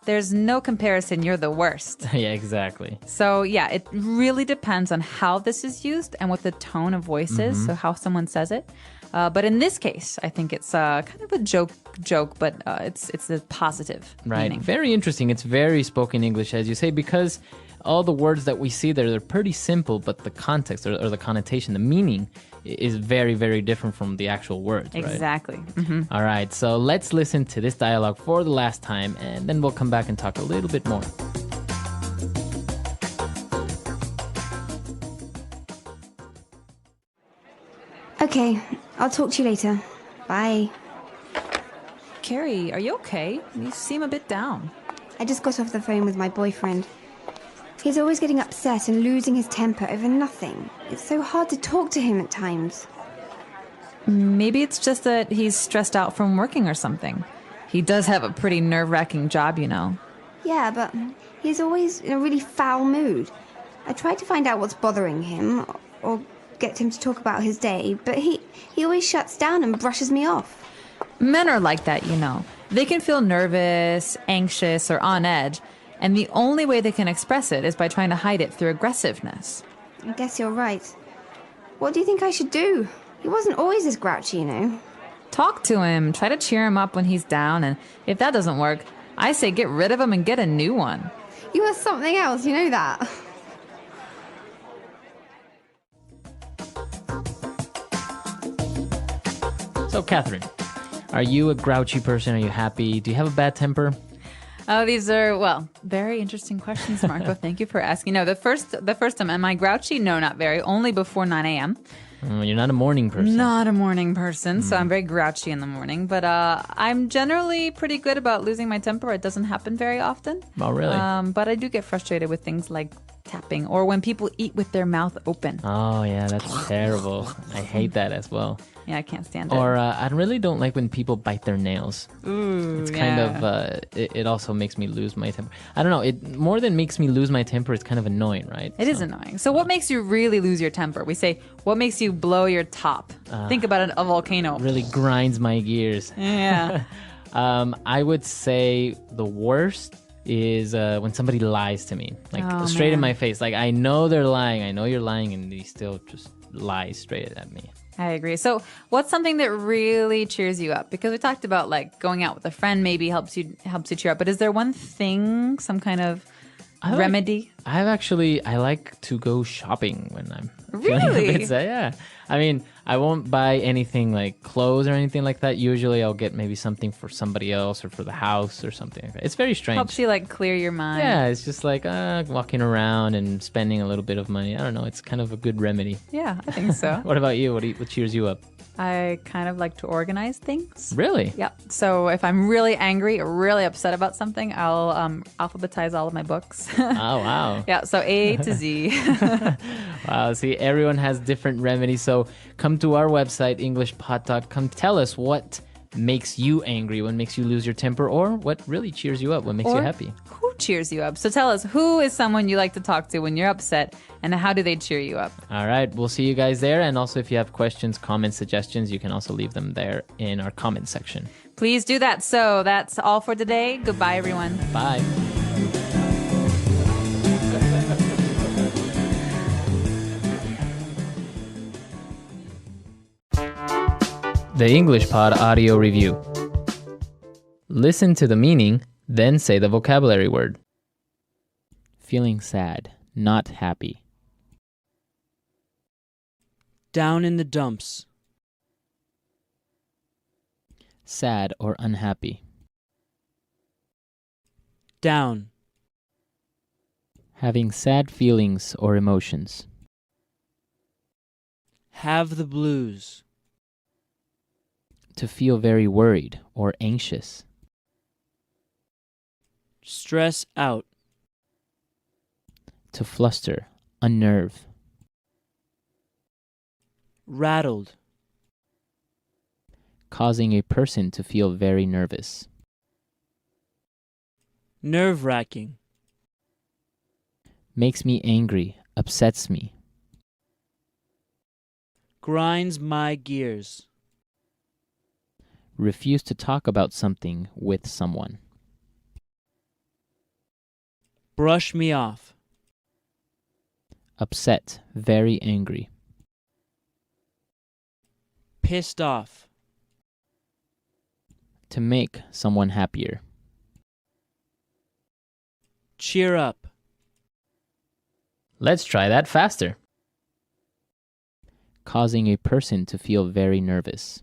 there's no comparison. You're the worst. Yeah, exactly. So, yeah, it really depends on how this is used and what the tone of voice is, so how someone says it. But in this case, I think it's kind of a joke, but it's a positive Right. meaning. Very interesting. It's very spoken English, as you say, because all the words that we see there, they're pretty simple, but the context or the connotation, the meaning is very, very different from the actual words, right? Exactly. All right, so let's listen to this dialogue for the last time, and then we'll come back and talk a little bit more. Okay, I'll talk to you later. Bye. Carrie, are you okay? You seem a bit down. I just got off the phone with my boyfriend. He's always getting upset and losing his temper over nothing. It's so hard to talk to him at times. Maybe it's just that he's stressed out from working or something. He does have a pretty nerve-wracking job, you know. Yeah, but He's always in a really foul mood. I tried to find out what's bothering him or get him to talk about his day, but he always shuts down and brushes me off. Men are like that, you know. They can feel nervous, anxious, or on edge, and the only way they can express it is by trying to hide it through aggressiveness. I guess you're right. What do you think I should do? He wasn't always this grouchy, you know. Talk to him, try to cheer him up when he's down, and if that doesn't work, I say get rid of him and get a new one. You are something else, you know that. So, Catherine, are you a grouchy person? Are you happy? Do you have a bad temper? Oh, these are, well, very interesting questions, Marco. Thank you for asking. No, the first time, am I grouchy? No, not very. Only before 9 a.m. You're not a morning person. Not a morning person, so I'm very grouchy in the morning. But I'm generally pretty good about losing my temper. It doesn't happen very often. Oh, really? But I do get frustrated with things like tapping or when people eat with their mouth open. Oh, yeah, that's terrible. I hate that as well. Yeah, I can't stand it. Or I really don't like when people bite their nails. Ooh, it's kind of, it also makes me lose my temper. I don't know, it more than makes me lose my temper, it's kind of annoying, right? It is annoying. So what makes you really lose your temper? We say, what makes you blow your top? Think about a volcano. Really grinds my gears. Yeah. I would say the worst is when somebody lies to me, like straight in my face. Like, I know they're lying, I know you're lying, and they still just lie straight at me. I agree. So what's something that really cheers you up? Because we talked about like going out with a friend maybe helps you cheer up. But is there one thing, some kind of remedy? I like to go shopping when I'm feeling Really? a bit sad. Yeah. I mean, I won't buy anything like clothes or anything like that. Usually I'll get maybe something for somebody else or for the house or something like that. It's very strange. Helps you like clear your mind. Yeah, it's just like walking around and spending a little bit of money. I don't know. It's kind of a good remedy. Yeah, I think so. What about you? What cheers you up? I kind of like to organize things. Really? Yeah. So if I'm really angry or really upset about something, I'll alphabetize all of my books. Oh, wow. Yeah. So A to Z. Wow. See, everyone has different remedies. So come to our website, EnglishPod.com. Tell us what makes you angry, what makes you lose your temper, or what really cheers you up, what makes you happy. Who cheers you up? So tell us, who is someone you like to talk to when you're upset, and how do they cheer you up? All right, we'll see you guys there. And also, if you have questions, comments, suggestions, you can also leave them there in our comment section. Please do that. So that's all for today. Goodbye, everyone. Bye. The English Pod Audio Review. Listen to the meaning, then say the vocabulary word. Feeling sad, not happy. Down in the dumps. Sad or unhappy. Down. Having sad feelings or emotions. Have the blues. To feel very worried or anxious. Stress out. To fluster, unnerve. Rattled. Causing a person to feel very nervous. Nerve-wracking. Makes me angry, upsets me. Grinds my gears. Refuse to talk about something with someone. Brush me off. Upset, very angry. Pissed off. To make someone happier. Cheer up. Let's try that faster. Causing a person to feel very nervous.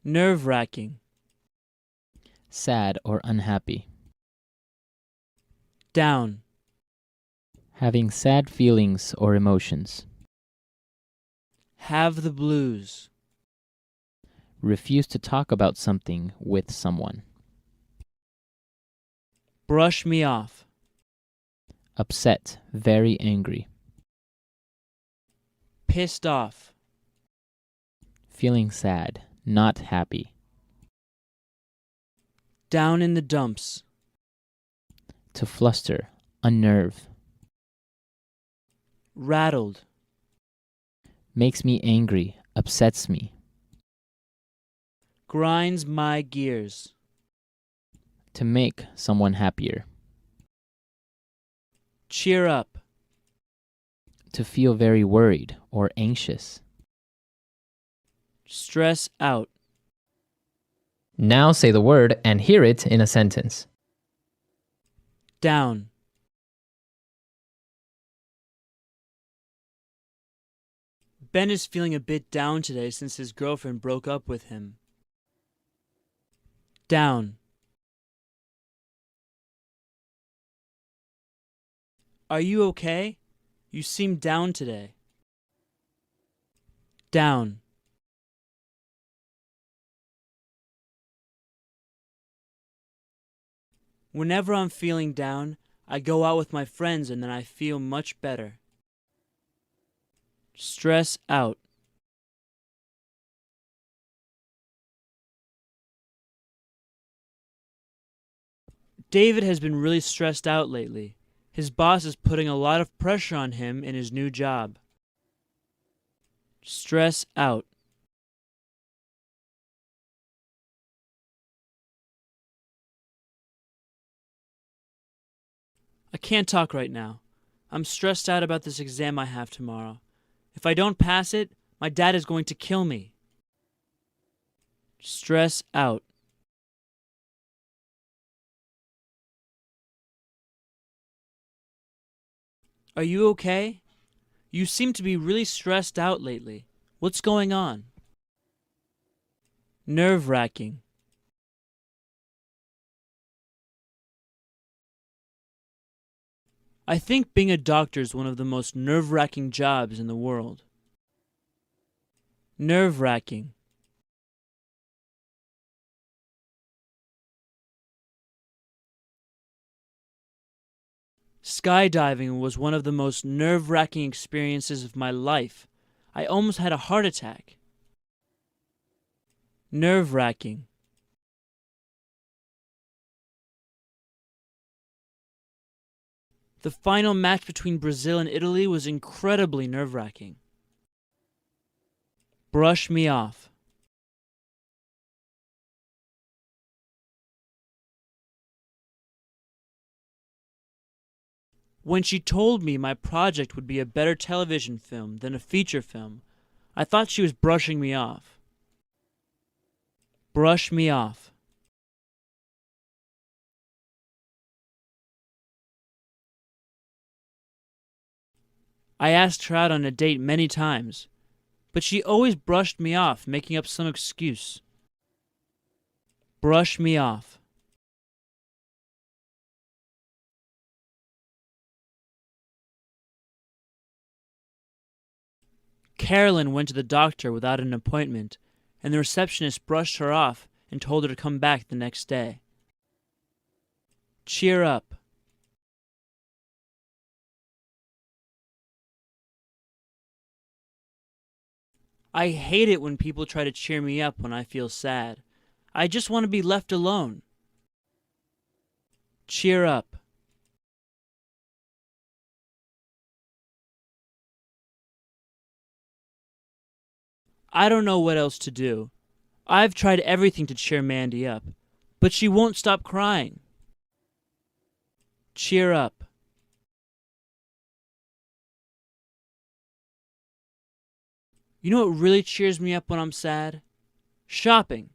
Nerve-wracking. Sad or unhappy. Down. Having sad feelings or emotions. Have the blues. Refuse to talk about something with someone. Brush me off. Upset, very angry. Pissed off. Feeling sad, not happy. Down in the dumps. To fluster, unnerve. Rattled. Makes me angry, upsets me. Grinds my gears. To make someone happier. Cheer up. To feel very worried or anxious. Stress out. Now say the word and hear it in a sentence. Down. Ben is feeling a bit down today since his girlfriend broke up with him. Down. Are you okay? You seem down today. Down. Whenever I'm feeling down, I go out with my friends and then I feel much better. Stress out. David has been really stressed out lately. His boss is putting a lot of pressure on him in his new job. Stress out. I can't talk right now. I'm stressed out about this exam I have tomorrow. If I don't pass it, my dad is going to kill me. Stress out. Are you okay? You seem to be really stressed out lately. What's going on? Nerve-wracking. I think being a doctor is one of the most nerve-wracking jobs in the world. Nerve-wracking. Skydiving was one of the most nerve-wracking experiences of my life. I almost had a heart attack. Nerve-wracking. The final match between Brazil and Italy was incredibly nerve-wracking. Brush me off. When she told me my project would be a better television film than a feature film, I thought she was brushing me off. Brush me off. I asked her out on a date many times, but she always brushed me off, making up some excuse. Brush me off. Carolyn went to the doctor without an appointment, and the receptionist brushed her off and told her to come back the next day. Cheer up. I hate it when people try to cheer me up when I feel sad. I just want to be left alone. Cheer up. I don't know what else to do. I've tried everything to cheer Mandy up, but she won't stop crying. Cheer up. You know what really cheers me up when I'm sad? Shopping.